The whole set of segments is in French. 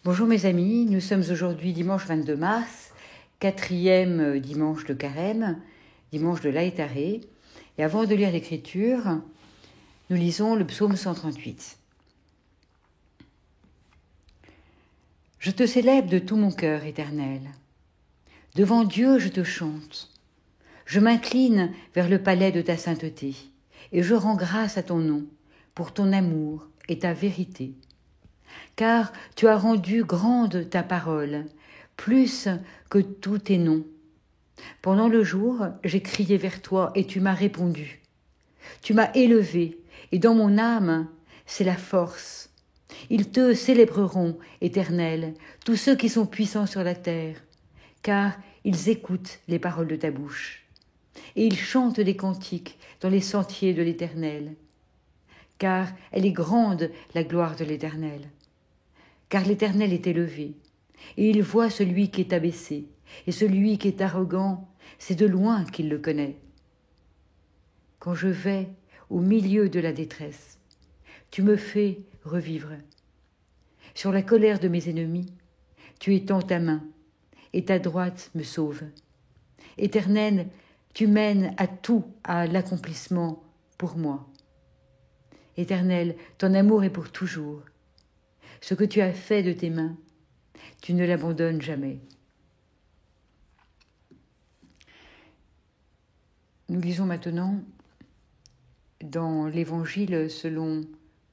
Bonjour mes amis, nous sommes aujourd'hui dimanche 22 mars, quatrième dimanche de Carême, dimanche de Laëtaré. Et avant de lire l'Écriture, nous lisons le psaume 138. Je te célèbre de tout mon cœur, Éternel. Devant Dieu, je te chante. Je m'incline vers le palais de ta sainteté, et je rends grâce à ton nom pour ton amour et ta vérité. Car tu as rendu grande ta parole, plus que tous tes noms. Pendant le jour, j'ai crié vers toi et tu m'as répondu. Tu m'as élevé et dans mon âme, c'est la force. Ils te célébreront, Éternel, tous ceux qui sont puissants sur la terre, car ils écoutent les paroles de ta bouche. Et ils chantent des cantiques dans les sentiers de l'Éternel, car elle est grande la gloire de l'Éternel. Car l'Éternel est élevé, et il voit celui qui est abaissé, et celui qui est arrogant, c'est de loin qu'il le connaît. Quand je vais au milieu de la détresse, tu me fais revivre. Sur la colère de mes ennemis, tu étends ta main, et ta droite me sauve. Éternel, tu mènes à l'accomplissement pour moi. Éternel, ton amour est pour toujours. Ce que tu as fait de tes mains, tu ne l'abandonnes jamais. Nous lisons maintenant dans l'Évangile selon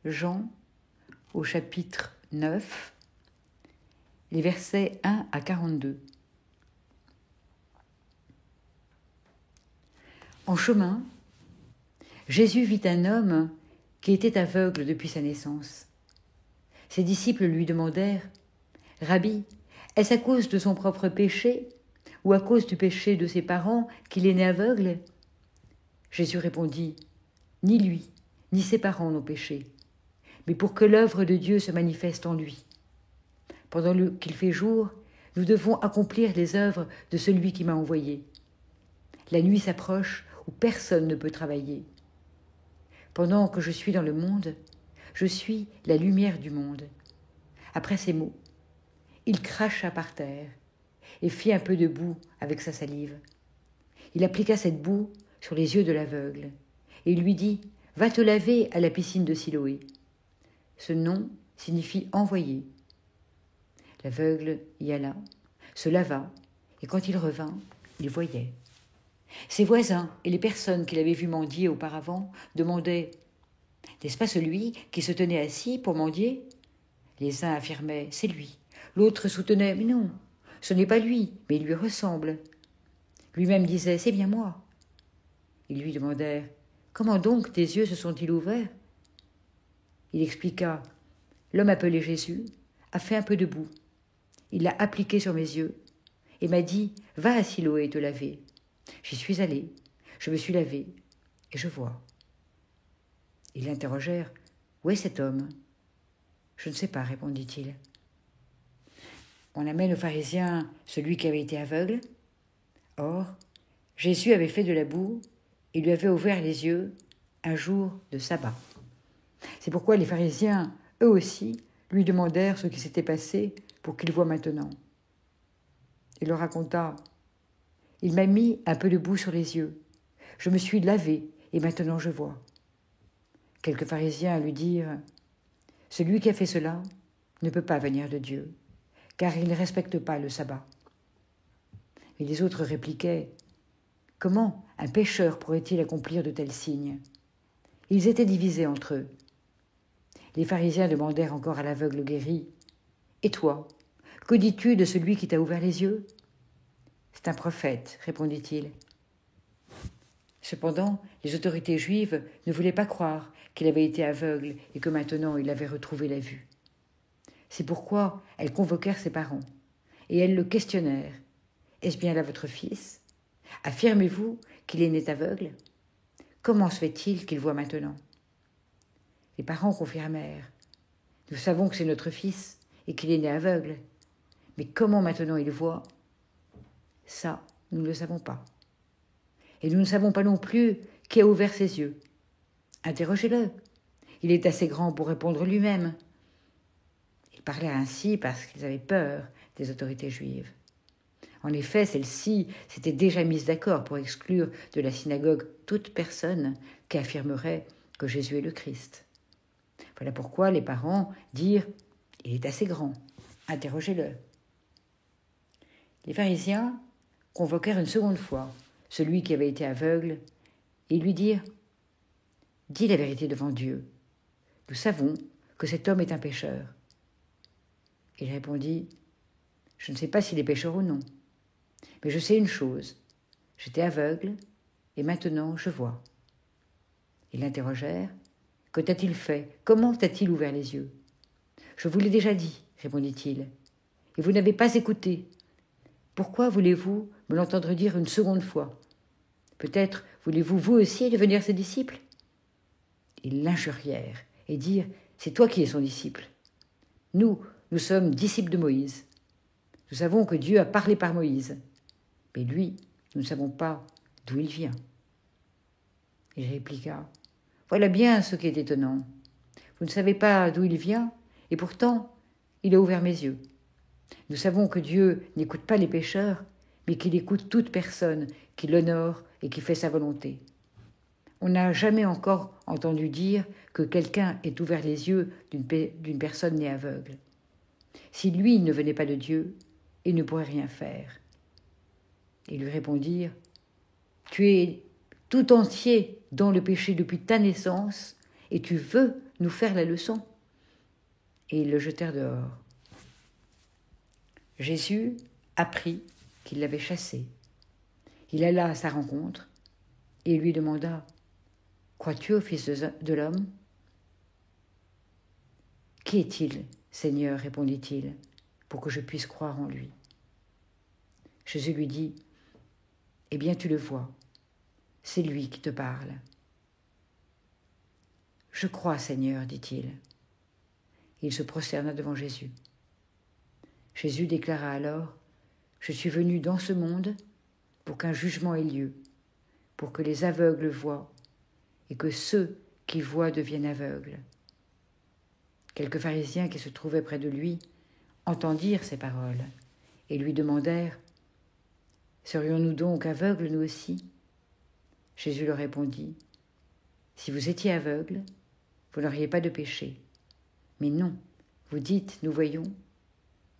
Jean, au chapitre 9, les versets 1 à 42. En chemin, Jésus vit un homme qui était aveugle depuis sa naissance. Ses disciples lui demandèrent « Rabbi, est-ce à cause de son propre péché ou à cause du péché de ses parents qu'il est né aveugle ?» Jésus répondit « Ni lui, ni ses parents n'ont péché, mais pour que l'œuvre de Dieu se manifeste en lui. Pendant qu'il fait jour, nous devons accomplir les œuvres de celui qui m'a envoyé. La nuit s'approche où personne ne peut travailler. Pendant que je suis dans le monde, je suis la lumière du monde. » Après ces mots, il cracha par terre et fit un peu de boue avec sa salive. Il appliqua cette boue sur les yeux de l'aveugle et il lui dit « Va te laver à la piscine de Siloé. » Ce nom signifie « envoyé ». L'aveugle y alla, se lava, et quand il revint, il voyait. Ses voisins et les personnes qu'il avait vues mendier auparavant demandaient « N'est-ce pas celui qui se tenait assis pour mendier ?» Les uns affirmaient « C'est lui ». L'autre soutenait « Mais non, ce n'est pas lui, mais il lui ressemble ». Lui-même disait « C'est bien moi ». Ils lui demandèrent « Comment donc tes yeux se sont-ils ouverts ?» Il expliqua « L'homme appelé Jésus a fait un peu de boue. Il l'a appliqué sur mes yeux et m'a dit « Va à Siloé te laver ». J'y suis allé, je me suis lavé et je vois. Ils l'interrogèrent « Où est cet homme ?» « Je ne sais pas, répondit-il. On amène aux pharisiens celui qui avait été aveugle. Or, Jésus avait fait de la boue et lui avait ouvert les yeux un jour de sabbat. C'est pourquoi les pharisiens, eux aussi, lui demandèrent ce qui s'était passé pour qu'il voie maintenant. Il leur raconta « Il m'a mis un peu de boue sur les yeux. Je me suis lavé et maintenant je vois. » Quelques pharisiens lui dirent « Celui qui a fait cela ne peut pas venir de Dieu, car il ne respecte pas le sabbat. » Mais les autres répliquaient « Comment un pécheur pourrait-il accomplir de tels signes ?» Ils étaient divisés entre eux. Les pharisiens demandèrent encore à l'aveugle guéri « Et toi, que dis-tu de celui qui t'a ouvert les yeux ?» « C'est un prophète, répondit-il. Cependant, les autorités juives ne voulaient pas croire qu'il avait été aveugle et que maintenant il avait retrouvé la vue. C'est pourquoi elles convoquèrent ses parents, et elles le questionnèrent. « Est-ce bien là votre fils ? Affirmez-vous qu'il est né aveugle ? Comment se fait-il qu'il voit maintenant ?» Les parents confirmèrent. « Nous savons que c'est notre fils et qu'il est né aveugle, mais comment maintenant il voit ? Ça, nous ne le savons pas. Et nous ne savons pas non plus qui a ouvert ses yeux. Interrogez-le. Il est assez grand pour répondre lui-même. » parlaient ainsi parce qu'ils avaient peur des autorités juives. En effet, celles-ci s'étaient déjà mises d'accord pour exclure de la synagogue toute personne qui affirmerait que Jésus est le Christ. Voilà pourquoi les parents dirent « Il est assez grand, interrogez-le ». Les pharisiens convoquèrent une seconde fois celui qui avait été aveugle et lui dirent « Dis la vérité devant Dieu. Nous savons que cet homme est un pécheur. » Il répondit « Je ne sais pas s'il est pécheur ou non, mais je sais une chose, j'étais aveugle et maintenant je vois. » Ils l'interrogèrent « Que t'a-t-il fait? Comment t'a-t-il ouvert les yeux ?»« Je vous l'ai déjà dit, répondit-il, et vous n'avez pas écouté. Pourquoi voulez-vous me l'entendre dire une seconde fois? Peut-être voulez-vous vous aussi devenir ses disciples ?» Ils l'injurièrent et dirent « C'est toi qui es son disciple. Nous sommes disciples de Moïse. Nous savons que Dieu a parlé par Moïse. Mais lui, nous ne savons pas d'où il vient. » Il répliqua « Voilà bien ce qui est étonnant. Vous ne savez pas d'où il vient, et pourtant, il a ouvert mes yeux. Nous savons que Dieu n'écoute pas les pécheurs, mais qu'il écoute toute personne qui l'honore et qui fait sa volonté. On n'a jamais encore entendu dire que quelqu'un ait ouvert les yeux d'une personne née aveugle. Si lui ne venait pas de Dieu, il ne pourrait rien faire. » Ils lui répondirent « Tu es tout entier dans le péché depuis ta naissance, et tu veux nous faire la leçon ?» Et ils le jetèrent dehors. Jésus apprit qu'il l'avait chassé. Il alla à sa rencontre et lui demanda « Crois-tu au Fils de l'homme ?»« Qui est-il, Seigneur ?» répondit-il, « pour que je puisse croire en lui. » Jésus lui dit « Eh bien, tu le vois, c'est lui qui te parle. »« Je crois, Seigneur, dit-il. » Il se prosterna devant Jésus. Jésus déclara alors « Je suis venu dans ce monde pour qu'un jugement ait lieu, pour que les aveugles voient et que ceux qui voient deviennent aveugles. » Quelques pharisiens qui se trouvaient près de lui entendirent ces paroles et lui demandèrent « Serions-nous donc aveugles nous aussi ?» Jésus leur répondit « Si vous étiez aveugles, vous n'auriez pas de péché. Mais non, vous dites « Nous voyons »,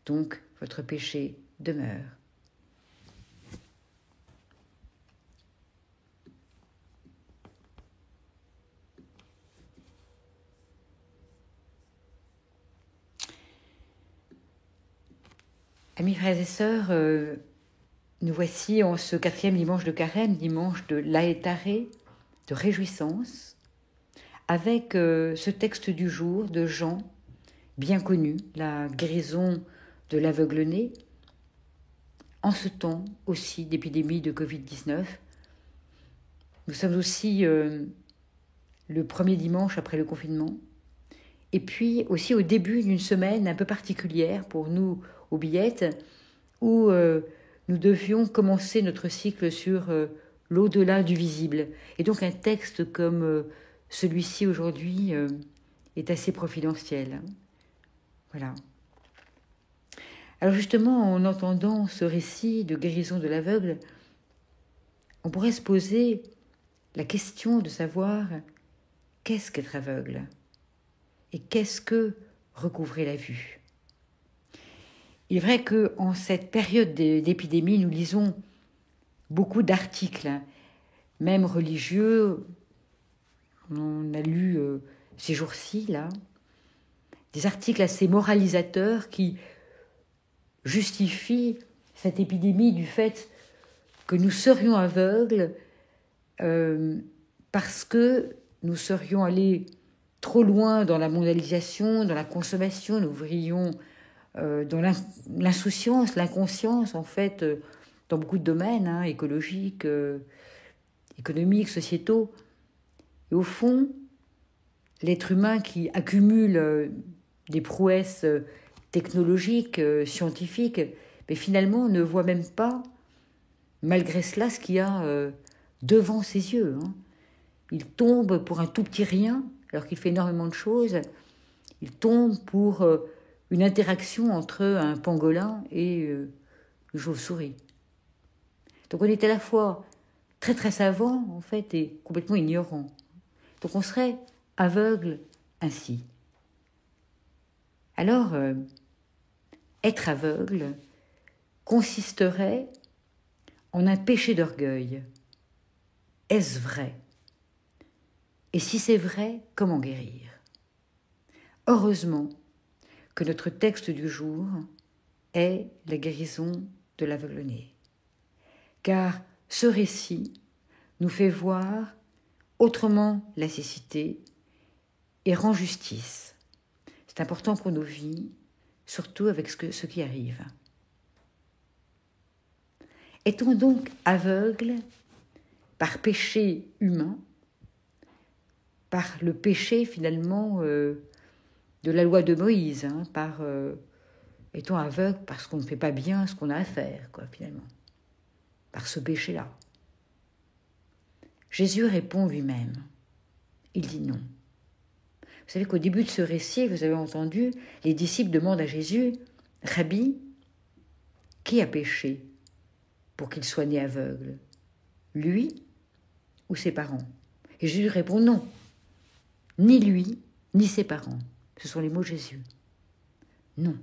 donc votre péché demeure. » Amis frères et sœurs, nous voici en ce 4e dimanche de Carême, dimanche de Laetare, de réjouissance, avec ce texte du jour de Jean, bien connu, la guérison de l'aveugle-né, en ce temps aussi d'épidémie de Covid-19. Nous sommes aussi le 1er dimanche après le confinement, et puis aussi au début d'une semaine un peu particulière pour nous aux Billettes, où nous devions commencer notre cycle sur l'au-delà du visible. Et donc un texte comme celui-ci aujourd'hui est assez providentiel. Voilà. Alors justement, en entendant ce récit de guérison de l'aveugle, on pourrait se poser la question de savoir qu'est-ce qu'être aveugle et qu'est-ce que recouvrer la vue. Il est vrai qu'en cette période d'épidémie, nous lisons beaucoup d'articles, même religieux. On a lu ces jours-ci, là, des articles assez moralisateurs qui justifient cette épidémie du fait que nous serions aveugles parce que nous serions allés trop loin dans la mondialisation, dans la consommation, nous ouvrions dans l'insouciance, l'inconscience, en fait, dans beaucoup de domaines, écologiques, économiques, sociétaux. Et au fond, l'être humain qui accumule des prouesses technologiques, scientifiques, mais finalement ne voit même pas, malgré cela, ce qu'il y a devant ses yeux. Il tombe pour un tout petit rien, alors qu'il fait énormément de choses. Il tombe pour une interaction entre un pangolin et une chauve-souris. Donc on est à la fois très très savant en fait et complètement ignorant. Donc on serait aveugle ainsi. Alors, être aveugle consisterait en un péché d'orgueil. Est-ce vrai? Et si c'est vrai, comment guérir? Heureusement que notre texte du jour est la guérison de l'aveugle-né. Car ce récit nous fait voir autrement la cécité et rend justice. C'est important pour nos vies, surtout avec ce qui arrive. Est-on donc aveugle par péché humain, par le péché finalement de la loi de Moïse, est-on aveugle parce qu'on ne fait pas bien ce qu'on a à faire, finalement, par ce péché-là? Jésus répond lui-même. Il dit non. Vous savez qu'au début de ce récit, vous avez entendu, les disciples demandent à Jésus, « Rabbi, qui a péché pour qu'il soit né aveugle? Lui ou ses parents ?» Et Jésus répond non. Ni lui, ni ses parents. Ce sont les mots de Jésus. Non.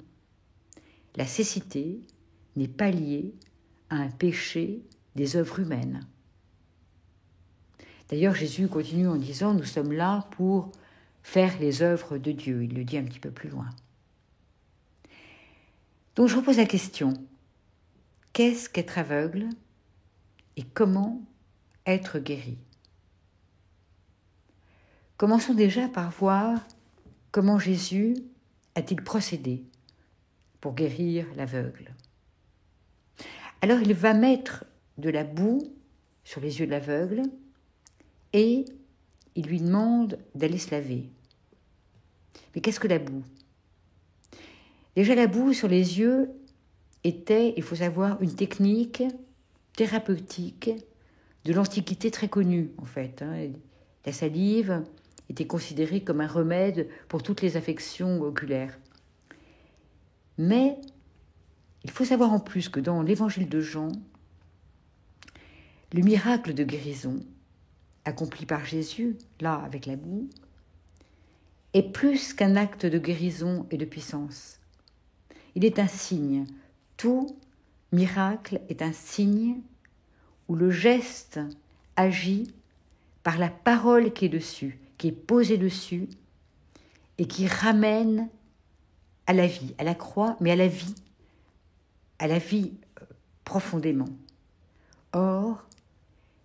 La cécité n'est pas liée à un péché des œuvres humaines. D'ailleurs, Jésus continue en disant « Nous sommes là pour faire les œuvres de Dieu ». Il le dit un petit peu plus loin. Donc je repose la question, qu'est-ce qu'être aveugle et comment être guéri? Commençons déjà par voir comment Jésus a-t-il procédé pour guérir l'aveugle. Alors il va mettre de la boue sur les yeux de l'aveugle et il lui demande d'aller se laver. Mais qu'est-ce que la boue? Déjà, la boue sur les yeux était, il faut savoir, une technique thérapeutique de l'Antiquité très connue, en fait. La salive était considérée comme un remède pour toutes les affections oculaires. Mais il faut savoir en plus que dans l'évangile de Jean, le miracle de guérison accompli par Jésus, là avec la boue, est plus qu'un acte de guérison et de puissance. Il est un signe. Tout miracle est un signe où le geste agit par la parole qui est dessus, qui est posée dessus et qui ramène à la vie, à la croix, mais à la vie profondément. Or,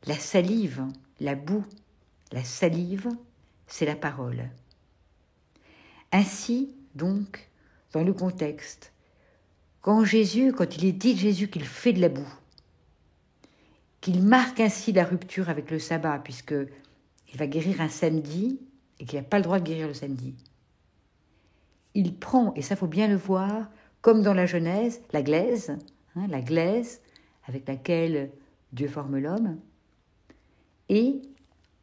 la salive, la boue, la salive, c'est la parole. Ainsi, donc, dans le contexte, quand il est dit de Jésus qu'il fait de la boue, qu'il marque ainsi la rupture avec le sabbat, puisqu'il va guérir un samedi et qu'il n'a pas le droit de guérir le samedi, il prend, et ça faut bien le voir, comme dans la Genèse, la glaise avec laquelle Dieu forme l'homme, et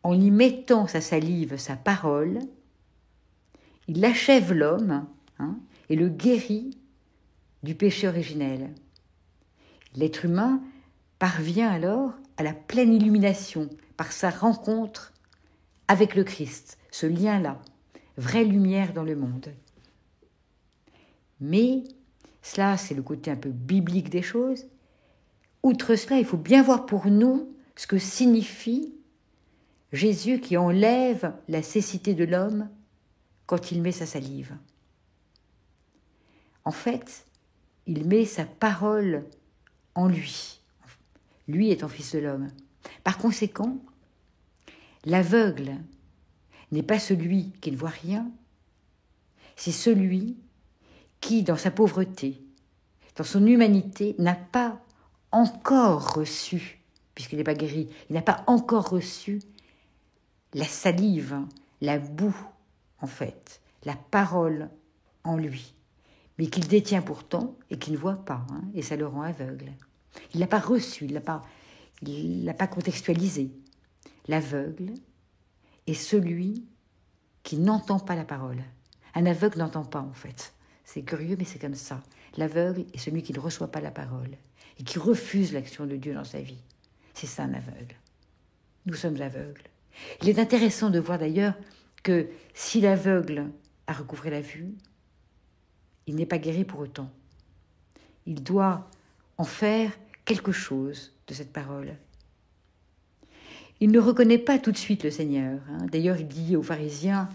en y mettant sa salive, sa parole, il achève l'homme et le guérit du péché originel. L'être humain parvient alors à la pleine illumination par sa rencontre avec le Christ, ce lien-là, vraie lumière dans le monde. Mais cela, c'est le côté un peu biblique des choses. Outre cela, il faut bien voir pour nous ce que signifie Jésus qui enlève la cécité de l'homme quand il met sa salive. En fait, il met sa parole en lui. Lui étant fils de l'homme. Par conséquent, l'aveugle n'est pas celui qui ne voit rien, c'est celui qui, dans sa pauvreté, dans son humanité, n'a pas encore reçu, puisqu'il n'est pas guéri, il n'a pas encore reçu la salive, la boue, en fait, la parole en lui, mais qu'il détient pourtant et qu'il ne voit pas, et ça le rend aveugle. Il ne l'a pas reçu, il ne l'a pas contextualisé. L'aveugle est celui qui n'entend pas la parole. Un aveugle n'entend pas, en fait. C'est curieux, mais c'est comme ça. L'aveugle est celui qui ne reçoit pas la parole et qui refuse l'action de Dieu dans sa vie. C'est ça un aveugle. Nous sommes aveugles. Il est intéressant de voir d'ailleurs que si l'aveugle a recouvré la vue, il n'est pas guéri pour autant. Il doit en faire quelque chose de cette parole. Il ne reconnaît pas tout de suite le Seigneur. D'ailleurs, il dit aux pharisiens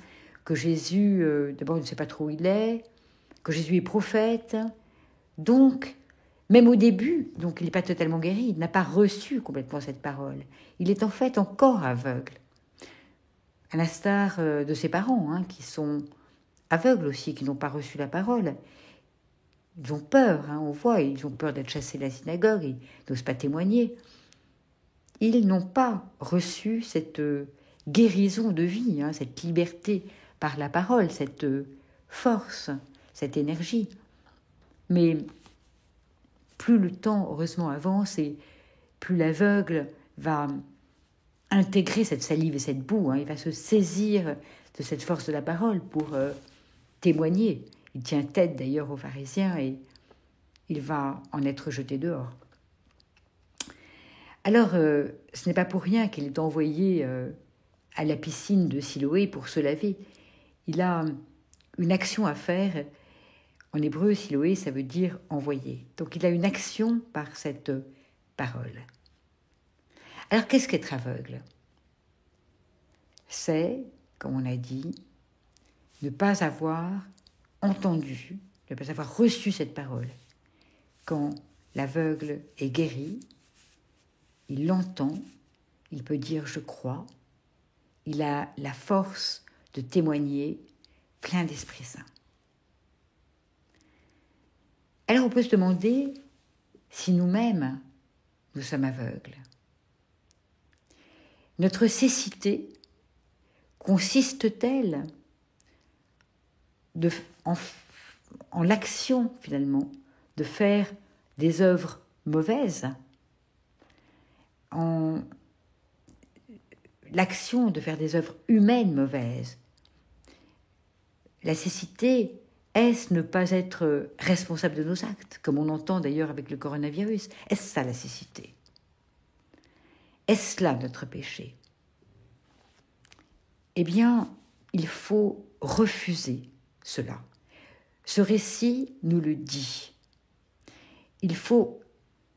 que Jésus, d'abord, il ne sait pas trop où il est, que Jésus est prophète. Donc, même au début, donc il n'est pas totalement guéri, il n'a pas reçu complètement cette parole. Il est en fait encore aveugle. À l'instar de ses parents, qui sont aveugles aussi, qui n'ont pas reçu la parole. Ils ont peur, on voit, ils ont peur d'être chassés de la synagogue, ils n'osent pas témoigner. Ils n'ont pas reçu cette guérison de vie, cette liberté par la parole, cette force, cette énergie. Mais plus le temps, heureusement, avance et plus l'aveugle va intégrer cette salive et cette boue, il va se saisir de cette force de la parole pour témoigner. Il tient tête d'ailleurs aux pharisiens et il va en être jeté dehors. Alors, ce n'est pas pour rien qu'il est envoyé à la piscine de Siloé pour se laver. Il a une action à faire. En hébreu, Siloé, ça veut dire envoyer. Donc, il a une action par cette parole. Alors, qu'est-ce qu'être aveugle ? C'est, comme on a dit, ne pas avoir entendu, ne pas avoir reçu cette parole. Quand l'aveugle est guéri, il l'entend, il peut dire « je crois », il a la force de témoigner plein d'Esprit Saint. Alors on peut se demander si nous-mêmes, nous sommes aveugles. Notre cécité consiste-t-elle en l'action, finalement, de faire des œuvres mauvaises, en l'action de faire des œuvres humaines mauvaises. La cécité, est-ce ne pas être responsable de nos actes, comme on entend d'ailleurs avec le coronavirus? Est-ce ça la cécité? Est-ce là notre péché? Eh bien, il faut refuser cela. Ce récit nous le dit. Il faut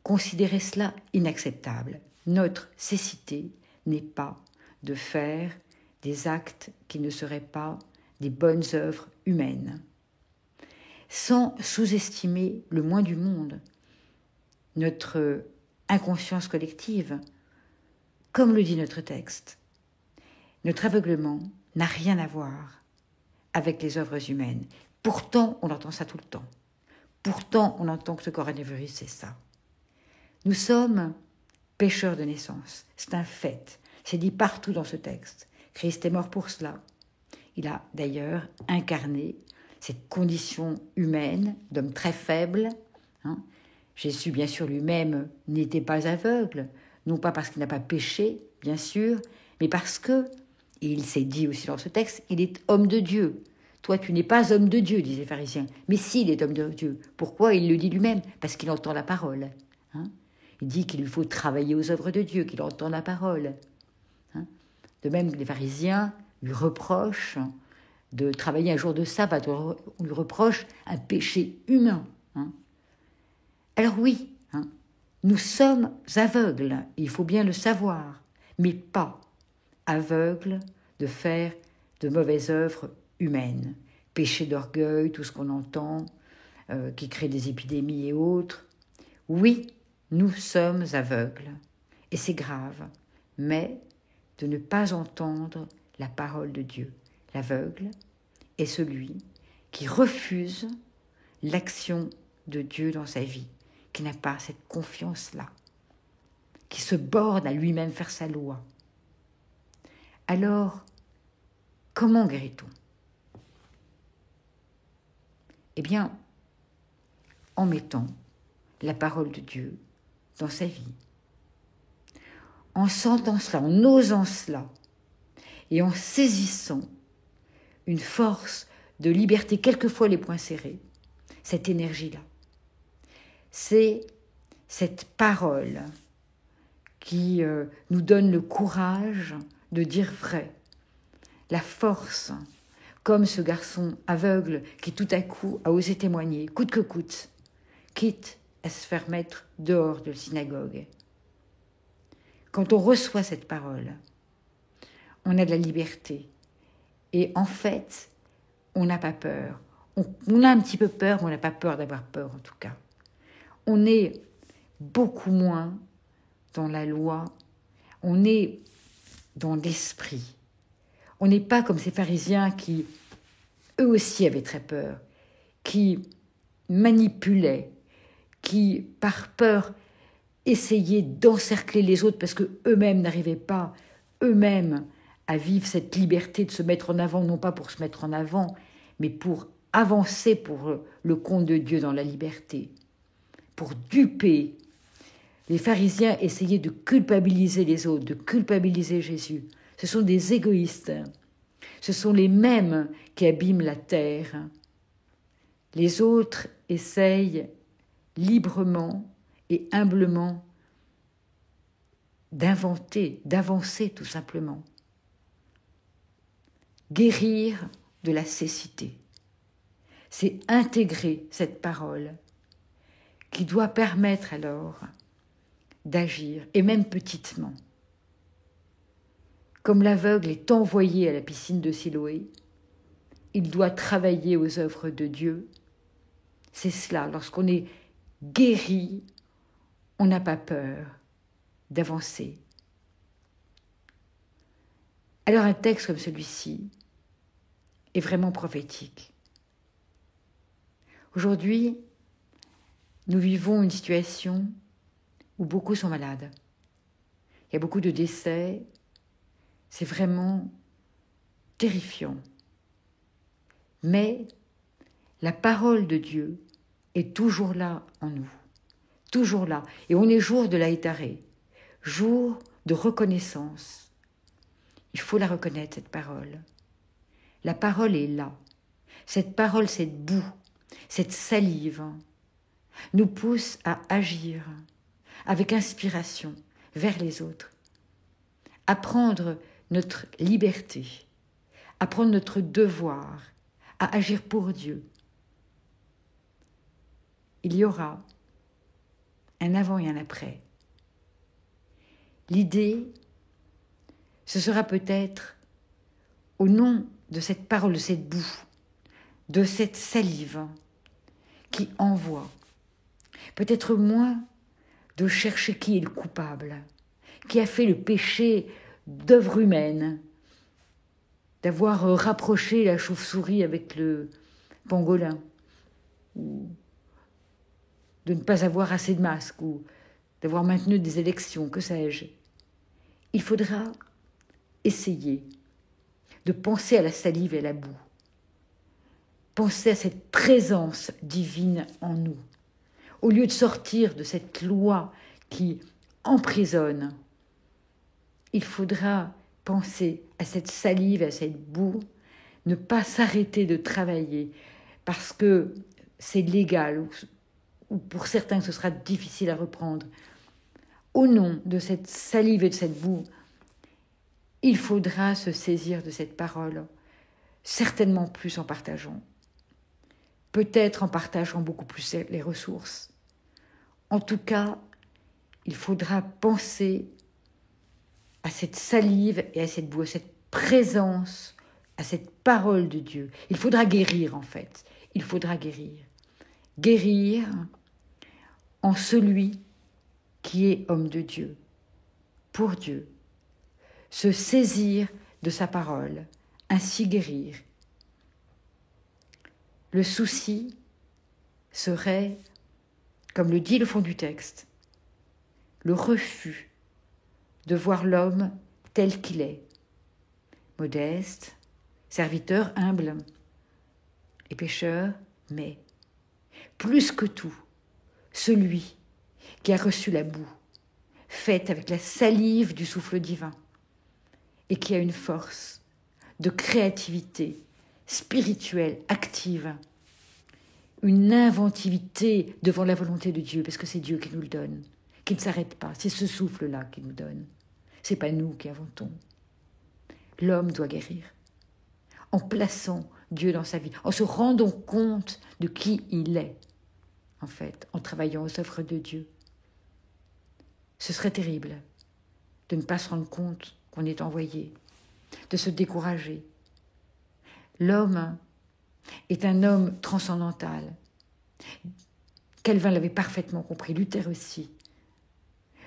considérer cela inacceptable. Notre cécité n'est pas de faire des actes qui ne seraient pas des bonnes œuvres humaines, sans sous-estimer le moins du monde notre inconscience collective, comme le dit notre texte. Notre aveuglement n'a rien à voir avec les œuvres humaines. Pourtant, on entend ça tout le temps. Pourtant, on entend que ce coronavirus, c'est ça. Nous sommes pécheurs de naissance. C'est un fait. C'est dit partout dans ce texte. Christ est mort pour cela. Il a d'ailleurs incarné cette condition humaine d'homme très faible. Jésus, bien sûr, lui-même n'était pas aveugle, non pas parce qu'il n'a pas péché, bien sûr, mais parce que, et il s'est dit aussi dans ce texte, il est homme de Dieu. Toi, tu n'es pas homme de Dieu, disent les pharisiens. Mais si, il est homme de Dieu. Pourquoi? Il le dit lui-même, parce qu'il entend la parole. Il dit qu'il lui faut travailler aux œuvres de Dieu, qu'il entend la parole. De même, les pharisiens lui reprochent de travailler un jour de sabbat, on lui reproche un péché humain. Alors oui, nous sommes aveugles, il faut bien le savoir, mais pas aveugles de faire de mauvaises œuvres humaines. Péché d'orgueil, tout ce qu'on entend, qui crée des épidémies et autres. Oui, nous sommes aveugles, et c'est grave, mais de ne pas entendre la parole de Dieu. L'aveugle est celui qui refuse l'action de Dieu dans sa vie, qui n'a pas cette confiance-là, qui se borne à lui-même faire sa loi. Alors, comment guérit-on? Eh bien, en mettant la parole de Dieu dans sa vie, en sentant cela, en osant cela, et en saisissant une force de liberté, quelquefois les poings serrés, cette énergie-là. C'est cette parole qui nous donne le courage de dire vrai, la force, comme ce garçon aveugle qui tout à coup a osé témoigner, coûte que coûte, quitte à se faire mettre dehors de la synagogue. Quand on reçoit cette parole, on a de la liberté. Et en fait, on n'a pas peur. On a un petit peu peur, mais on n'a pas peur d'avoir peur en tout cas. On est beaucoup moins dans la loi, on est dans l'esprit. On n'est pas comme ces pharisiens qui, eux aussi, avaient très peur, qui manipulaient, qui, par peur, essayaient d'encercler les autres parce qu'eux-mêmes n'arrivaient pas, eux-mêmes, à vivre cette liberté de se mettre en avant, non pas pour se mettre en avant, mais pour avancer pour le compte de Dieu dans la liberté, pour duper. Les pharisiens essayaient de culpabiliser les autres, de culpabiliser Jésus. Ce sont des égoïstes. Ce sont les mêmes qui abîment la terre. Les autres essayent librement et humblement d'inventer, d'avancer tout simplement. Guérir de la cécité, c'est intégrer cette parole qui doit permettre alors d'agir, et même petitement. Comme l'aveugle est envoyé à la piscine de Siloé, il doit travailler aux œuvres de Dieu. C'est cela, lorsqu'on est guéri, on n'a pas peur d'avancer. Alors un texte comme celui-ci est vraiment prophétique. Aujourd'hui, nous vivons une situation où beaucoup sont malades. Il y a beaucoup de décès. C'est vraiment terrifiant. Mais la parole de Dieu est toujours là en nous. Toujours là. Et on est jour de l'Aïtaré, jour de reconnaissance. Il faut la reconnaître, cette parole. La parole est là. Cette parole, cette boue, cette salive, nous pousse à agir avec inspiration vers les autres, à prendre notre liberté, à prendre notre devoir, à agir pour Dieu. Il y aura un avant et un après. L'idée, ce sera peut-être au nom de cette parole, de cette boue, de cette salive qui envoie, peut-être moins de chercher qui est le coupable, qui a fait le péché d'œuvre humaine, d'avoir rapproché la chauve-souris avec le pangolin, ou de ne pas avoir assez de masques, ou d'avoir maintenu des élections, que sais-je. Il faudra essayer de penser à la salive et à la boue, penser à cette présence divine en nous, au lieu de sortir de cette loi qui emprisonne. Il faudra penser à cette salive, à cette boue, ne pas s'arrêter de travailler parce que c'est légal ou pour certains ce sera difficile à reprendre. Au nom de cette salive et de cette boue, il faudra se saisir de cette parole, certainement plus en partageant. Peut-être en partageant beaucoup plus les ressources. En tout cas, il faudra penser à cette salive et à cette boue, à cette présence, à cette parole de Dieu. Il faudra guérir en fait. Il faudra guérir. Guérir en celui qui est homme de Dieu, pour Dieu. Se saisir de sa parole, ainsi guérir. Le souci serait, comme le dit le fond du texte, le refus de voir l'homme tel qu'il est, modeste, serviteur humble et pécheur, mais plus que tout, celui qui a reçu la boue, faite avec la salive du souffle divin, et qui a une force de créativité spirituelle active, une inventivité devant la volonté de Dieu, parce que c'est Dieu qui nous le donne, qui ne s'arrête pas. C'est ce souffle-là qui nous donne. Ce n'est pas nous qui inventons. L'homme doit guérir en plaçant Dieu dans sa vie, en se rendant compte de qui il est, en fait, en travaillant aux œuvres de Dieu. Ce serait terrible de ne pas se rendre compte qu'on est envoyé, de se décourager. L'homme est un homme transcendantal. Calvin l'avait parfaitement compris, Luther aussi.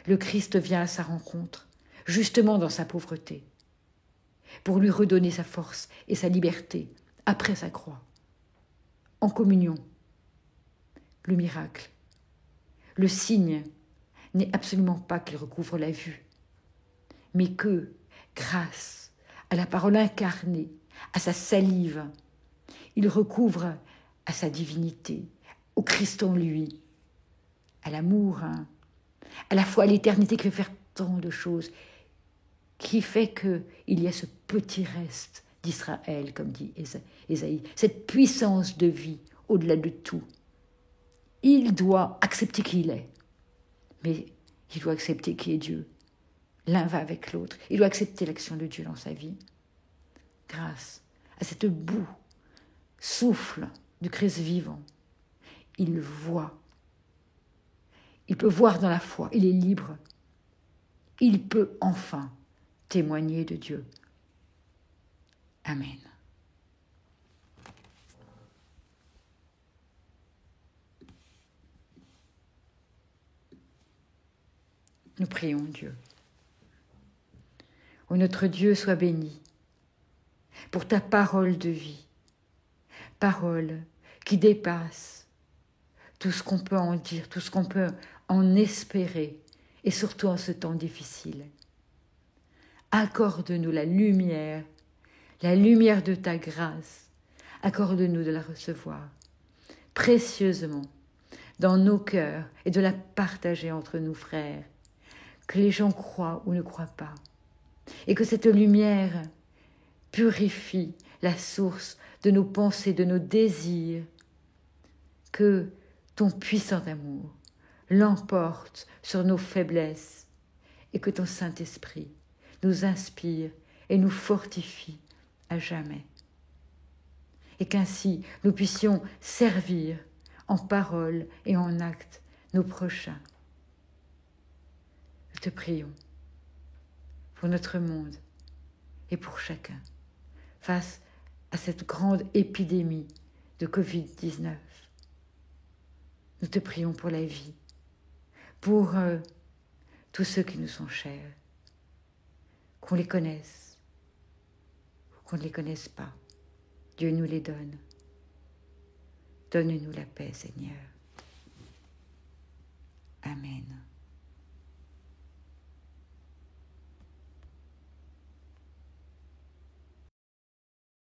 Le Christ vient à sa rencontre, justement dans sa pauvreté, pour lui redonner sa force et sa liberté après sa croix, en communion. Le miracle, le signe n'est absolument pas qu'il recouvre la vue, mais que, grâce à la parole incarnée, à sa salive, il recouvre à sa divinité, au Christ en lui, à l'amour, à la foi, à l'éternité qui fait faire tant de choses, qui fait qu'il y a ce petit reste d'Israël, comme dit Ésaïe, cette puissance de vie au-delà de tout. Il doit accepter qui il est, mais il doit accepter qui est Dieu. L'un va avec l'autre. Il doit accepter l'action de Dieu dans sa vie. Grâce à cette boue, souffle du Christ vivant, il voit. Il peut voir dans la foi. Il est libre. Il peut enfin témoigner de Dieu. Amen. Nous prions Dieu. Ô notre Dieu, sois béni pour ta parole de vie, parole qui dépasse tout ce qu'on peut en dire, tout ce qu'on peut en espérer, et surtout en ce temps difficile. Accorde-nous la lumière de ta grâce. Accorde-nous de la recevoir précieusement dans nos cœurs et de la partager entre nous frères, que les gens croient ou ne croient pas, et que cette lumière purifie la source de nos pensées, de nos désirs, que ton puissant amour l'emporte sur nos faiblesses et que ton Saint-Esprit nous inspire et nous fortifie à jamais. Et qu'ainsi nous puissions servir en parole et en acte nos prochains. Nous te prions pour notre monde et pour chacun face à cette grande épidémie de Covid-19. Nous te prions pour la vie, pour tous ceux qui nous sont chers, qu'on les connaisse ou qu'on ne les connaisse pas. Dieu nous les donne. Donne-nous la paix, Seigneur. Amen.